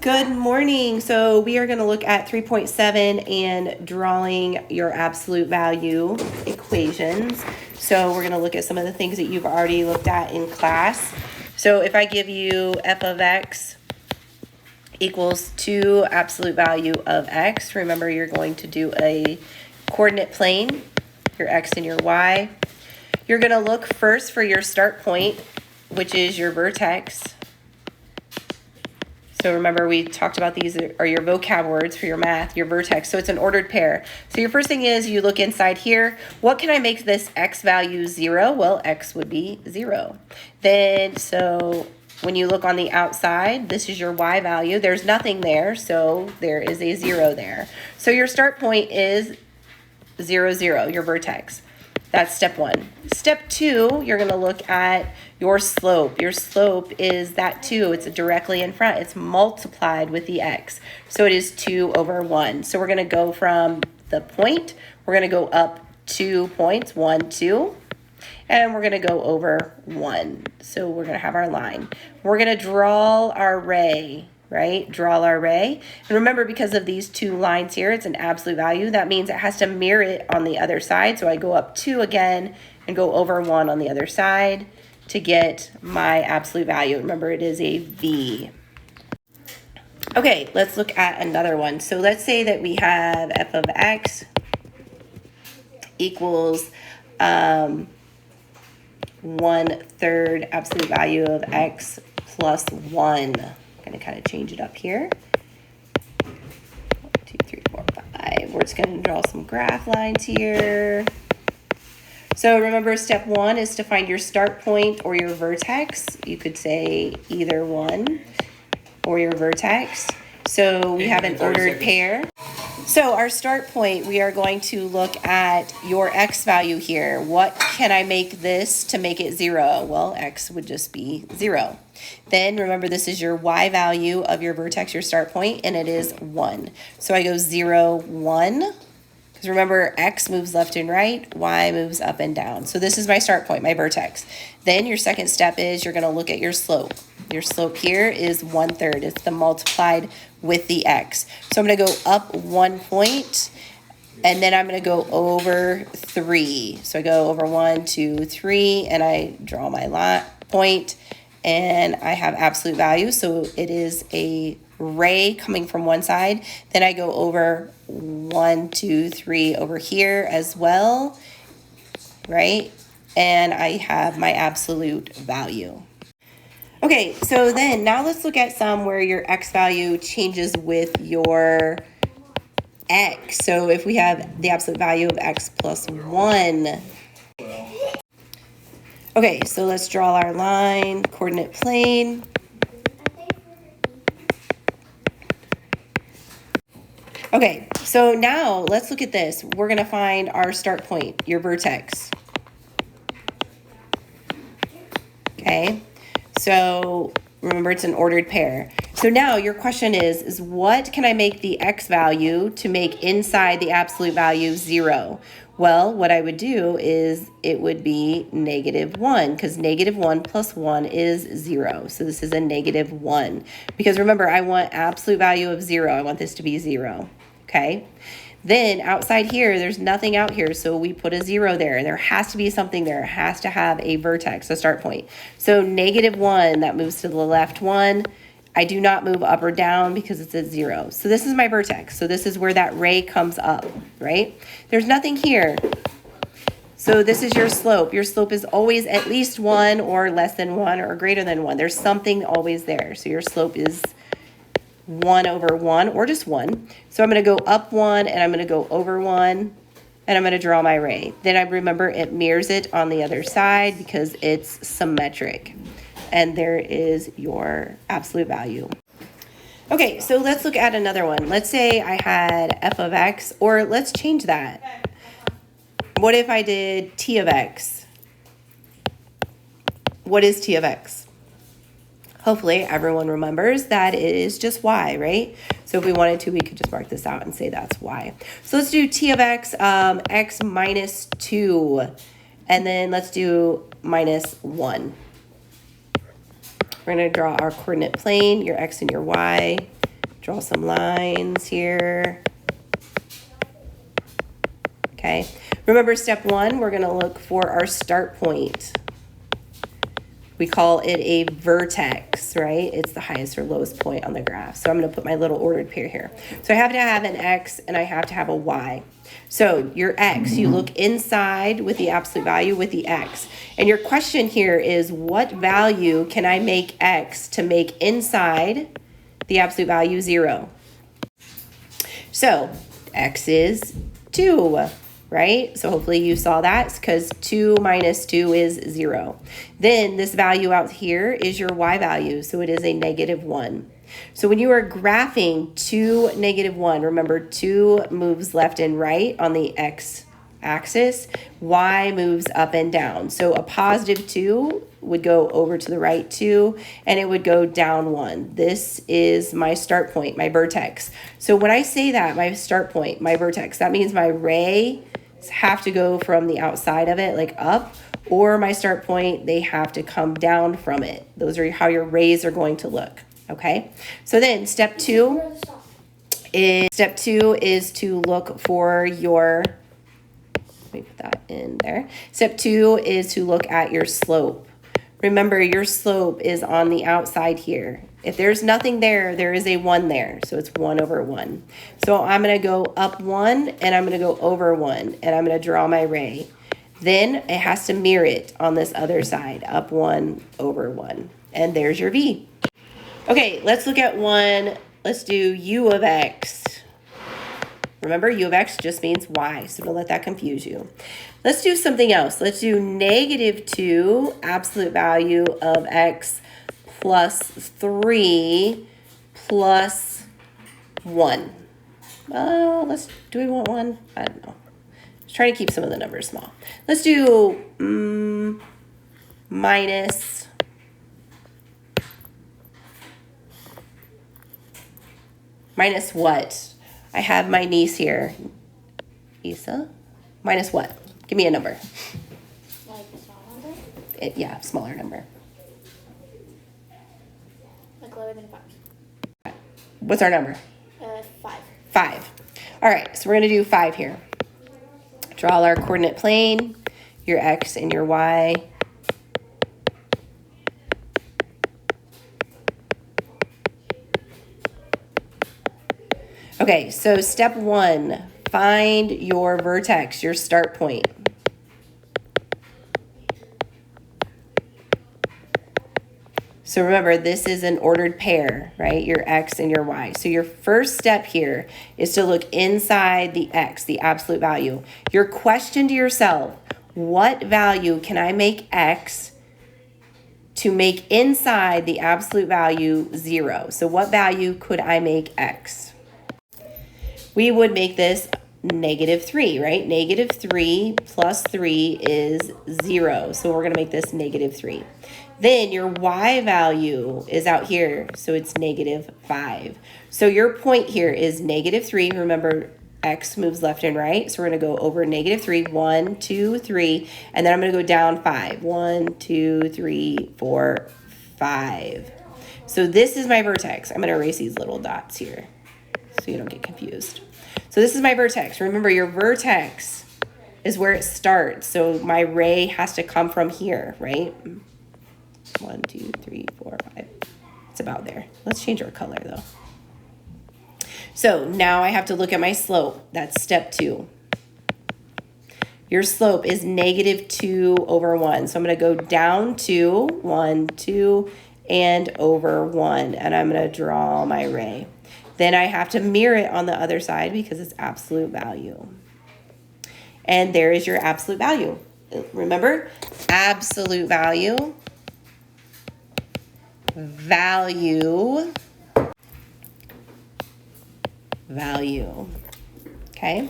Good morning. So we are going to look at 3.7 and drawing your absolute value equations. So we're going to look at some of the things that you've already looked at in class. So if I give you f of x equals 2 absolute value of x, remember you're going to do a coordinate plane, your x and your y. You're going to look first for your start point, which is your vertex. So remember, we talked about these are your vocab words for your math, your vertex. So it's an ordered pair. So your first thing is you look inside here. What can I make this x value 0? Well, x would be 0. Then, so when you look on the outside, this is your y value. There's nothing there, so there is a 0 there. So your start point is 0, 0, your vertex. That's step 1. Step 2, you're going to look at your slope. Your slope is that 2. It's directly in front. It's multiplied with the x. So it is 2 over 1. So we're going to go from the point. We're going to go up 2 points, 1, 2. And we're going to go over 1. So we're going to have our line. We're going to draw our ray. Right? Draw our ray. And remember, because of these two lines here, it's an absolute value. That means it has to mirror it on the other side. So I go up 2 again and go over 1 on the other side to get my absolute value. Remember, it is a V. Okay, let's look at another one. So let's say that we have f of x equals 1/3 absolute value of x plus 1. Going to kind of change it up here. 1, 2, 3, 4, 5. We're just going to draw some graph lines here. So remember, step 1 is to find your start point or your vertex. You could say either one or your vertex. So we have an ordered pair. So our start point, we are going to look at your x value here. What can I make this to make it 0? Well, x would just be 0. Then remember, this is your y value of your vertex, your start point, and it is 1. So I go 0, 1. Because remember, x moves left and right, y moves up and down. So this is my start point, my vertex. Then your second step is you're going to look at your slope. Your slope here is 1/3. It's the multiplied with the x. So I'm going to go up 1 point, and then I'm going to go over 3. So I go over 1, 2, 3, and I draw my point, and I have absolute value. So it is a ray coming from one side. Then I go over 1, 2, 3 over here as well, right? And I have my absolute value. Okay, so then now let's look at some where your x value changes with your x. So if we have the absolute value of x plus 1. Okay, so let's draw our line, coordinate plane. Okay, so now let's look at this. We're going to find our start point, your vertex. Okay, so remember, it's an ordered pair. So now your question is what can I make the x value to make inside the absolute value 0? Well, what I would do is it would be -1, because -1 plus 1 is 0. So this is a -1. Because remember, I want absolute value of 0. I want this to be 0. Okay? Then outside here, there's nothing out here, so we put a 0 there. There has to be something there. It has to have a vertex, a start point. So -1, that moves to the left 1. I do not move up or down because it's at 0. So this is my vertex. So this is where that ray comes up, right? There's nothing here. So this is your slope. Your slope is always at least 1 or less than 1 or greater than 1. There's something always there. So your slope is 1 over 1 or just 1. So I'm going to go up 1 and I'm going to go over 1 and I'm going to draw my ray. Then I remember it mirrors it on the other side because it's symmetric. And there is your absolute value. Okay, so let's look at another one. Let's say I had f of x, or let's change that. What if I did t of x? What is t of x? Hopefully everyone remembers that it is just y, right? So if we wanted to, we could just mark this out and say that's y. So let's do t of x, x minus 2, and then let's do minus 1. We're going to draw our coordinate plane, your X and your Y. Draw some lines here. Okay. Remember step 1, we're going to look for our start point. We call it a vertex, right? It's the highest or lowest point on the graph. So I'm going to put my little ordered pair here. So I have to have an X and I have to have a Y. So your X, you look inside with the absolute value with the X. And your question here is, what value can I make X to make inside the absolute value 0? So X is 2. Right? So hopefully you saw that, because 2 minus 2 is 0. Then this value out here is your Y value, so it is a -1. So when you are graphing 2, -1, remember 2 moves left and right on the X axis, Y moves up and down. So a +2 would go over to the right 2, and it would go down 1. This is my start point, my vertex. So when I say that, my start point, my vertex, that means my ray have to go from the outside of it, like up, or my start point, they have to come down from it. Those are how your rays are going to look, okay? So then step 2 is to look for your, let me put that in there. Step 2 is to look at your slope. Remember, your slope is on the outside here. If there's nothing there, there is a 1 there. So it's 1/1. So I'm going to go up 1 and I'm going to go over 1 and I'm going to draw my ray. Then it has to mirror it on this other side, up 1 over 1. And there's your V. Okay, let's look at one. Let's do U of X. Remember, U of X just means Y, so don't let that confuse you. Let's do something else. Let's do -2 absolute value of X plus 3 plus 1. Do we want 1? I don't know. Let's try to keep some of the numbers small. Let's do minus what? I have my niece here. Isa? Minus what? Give me a number. Like a small number? Yeah, smaller number. Like lower than 5. What's our number? 5. 5. All right, so we're going to do 5 here. Draw our coordinate plane, your X and your Y. Okay, so step 1, find your vertex, your start point. So remember, this is an ordered pair, right? Your X and your Y. So your first step here is to look inside the X, the absolute value. Your question to yourself, what value can I make X to make inside the absolute value 0? So what value could I make X? We would make this -3, right? -3 plus 3 is 0. So we're going to make this -3. Then your Y value is out here, so it's -5. So your point here is -3. Remember, X moves left and right, so we're going to go over -3, 1, 2, 3, and then I'm going to go down 5. 1, 2, 3, 4, 5. So this is my vertex. I'm going to erase these little dots here so you don't get confused. So this is my vertex. Remember, your vertex is where it starts. So my ray has to come from here, right? 1, 2, 3, 4, 5. It's about there. Let's change our color though. So now I have to look at my slope. That's step 2. Your slope is -2 over 1. So I'm going to go down 2, 1, 2, and over 1. And I'm going to draw my ray. Then I have to mirror it on the other side because it's absolute value. And there is your absolute value. Remember, absolute value, value, value. Okay?